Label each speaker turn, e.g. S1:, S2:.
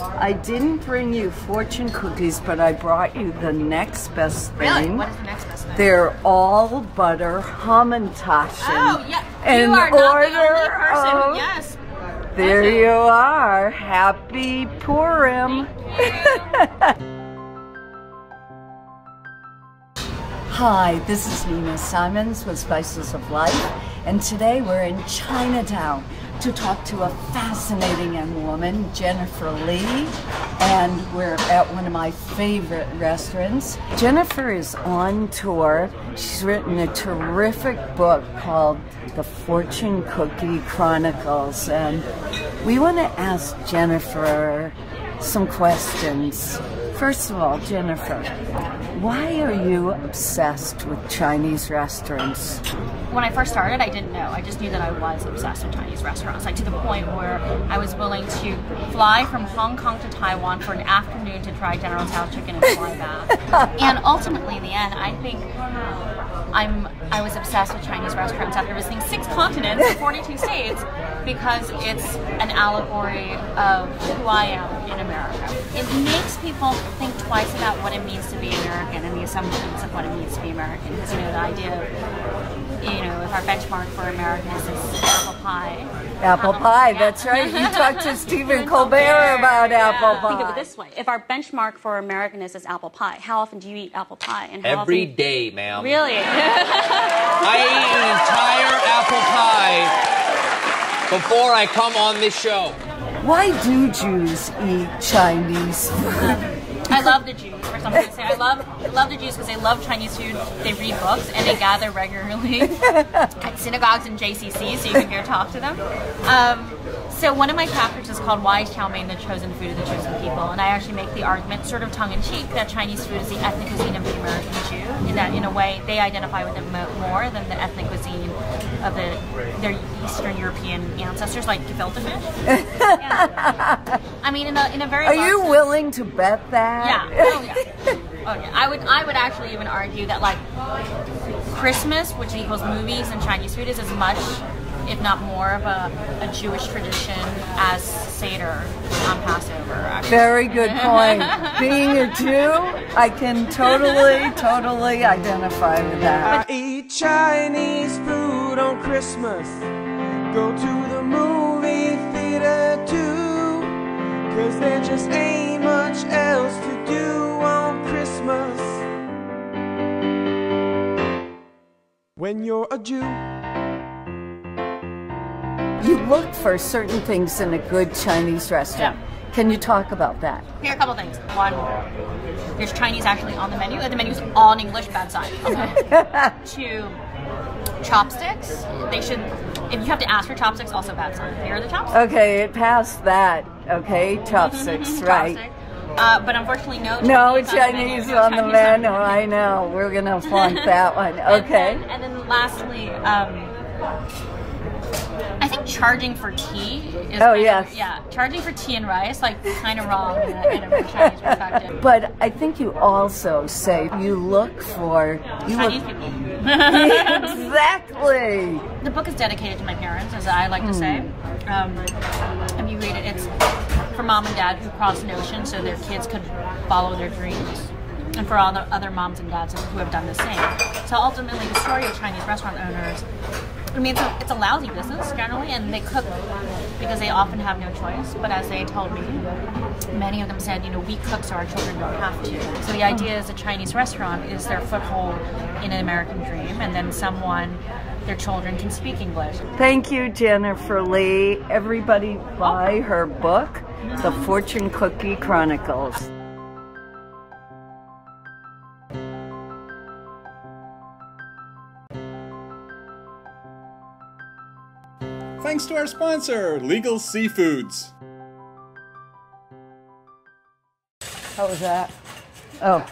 S1: I didn't bring you fortune cookies, but I brought you the next best thing.
S2: Really? What is the next best thing?
S1: They're all butter Hamantaschen.
S2: Oh, yeah.
S1: In
S2: you are not
S1: order
S2: the only person.
S1: of,
S2: Yes.
S1: There you are. Happy Purim. Hi, this is Nina Simons with Spices of Life, and today we're in Chinatown to talk to a fascinating young woman, Jennifer Lee, and we're at one of my favorite restaurants. Jennifer is on tour. She's written a terrific book called The Fortune Cookie Chronicles, and we want to ask Jennifer some questions. First of all, Jennifer, why are you obsessed with Chinese restaurants?
S2: When I first started, I didn't know. I just knew that I was obsessed with Chinese restaurants, like to the point where I was willing to fly from Hong Kong to Taiwan for an afternoon to try General Tso's chicken and fly back. And ultimately, in the end, I think I was obsessed with Chinese restaurants after visiting 6 continents and 42 states because it's an allegory of who I am in America. It makes people think twice about what it means to be American and the assumptions of what it means to be American. Because, you know, the idea of, you know, if our benchmark for Americanness is apple pie.
S1: Apple pie, yeah. That's right. You talked to Stephen Colbert about apple pie.
S2: Think of it this way. If our benchmark for Americanness is apple pie, how often do you eat apple pie? And how
S3: Every
S2: often...
S3: day, ma'am.
S2: Really?
S3: I eat an entire apple pie before I come on this show.
S1: Why do Jews eat Chinese food?
S2: I love the Jews, for something to say. I love the Jews because they love Chinese food, they read books, and they gather regularly at synagogues and JCC, so you can go talk to them. So one of my chapters is called Why is Chow Mein the Chosen Food of the Chosen People? And I actually make the argument, sort of tongue-in-cheek, that Chinese food is the ethnic cuisine of the American Jew, in that, in a way, they identify with it more than the ethnic cuisine of their Eastern European ancestors, like gefilte fish. Yeah. I mean, in a very...
S1: Are you willing to bet that?
S2: Yeah. Oh, yeah. Oh, yeah. I would actually even argue that, like, Christmas, which equals movies and Chinese food, is as much, if not more, of a Jewish tradition as Seder on Passover, actually.
S1: Very good point. Being a Jew, I can totally identify with that.
S4: I eat Chinese food on Christmas, go to the movie theater too, 'cause there just ain't much else to do on Christmas when you're a Jew.
S1: You look for certain things in a good Chinese restaurant.
S2: Yeah.
S1: Can you talk about that?
S2: Here are a couple things. One, there's Chinese actually on the menu. The menu's all in English, bad sign. Okay. 2, chopsticks. They should, if you have to ask for chopsticks, also bad sign. Here are the chopsticks.
S1: Okay, it passed that. Okay, chopsticks, right.
S2: But unfortunately, no
S1: Chinese on the menu. I know. We're going to flunk that one. Okay.
S2: And then lastly, I think charging for tea is charging for tea and rice, like, kind of wrong in a Chinese perspective.
S1: But I think you also say you look for
S2: Chinese people.
S1: Exactly.
S2: The book is dedicated to my parents, as I like to say. If you read it, it's for mom and dad who crossed an ocean so their kids could follow their dreams, and for all the other moms and dads who have done the same. So ultimately, the story of Chinese restaurant owners, I mean, it's a lousy business generally, and they cook because they often have no choice. But as they told me, many of them said, you know, we cook so our children don't have to. So the idea is a Chinese restaurant is their foothold in an American dream, and then their children can speak English.
S1: Thank you, Jennifer Lee. Everybody buy her book, The Fortune Cookie Chronicles.
S5: Thanks to our sponsor, Legal Seafoods.
S1: How was that? Oh.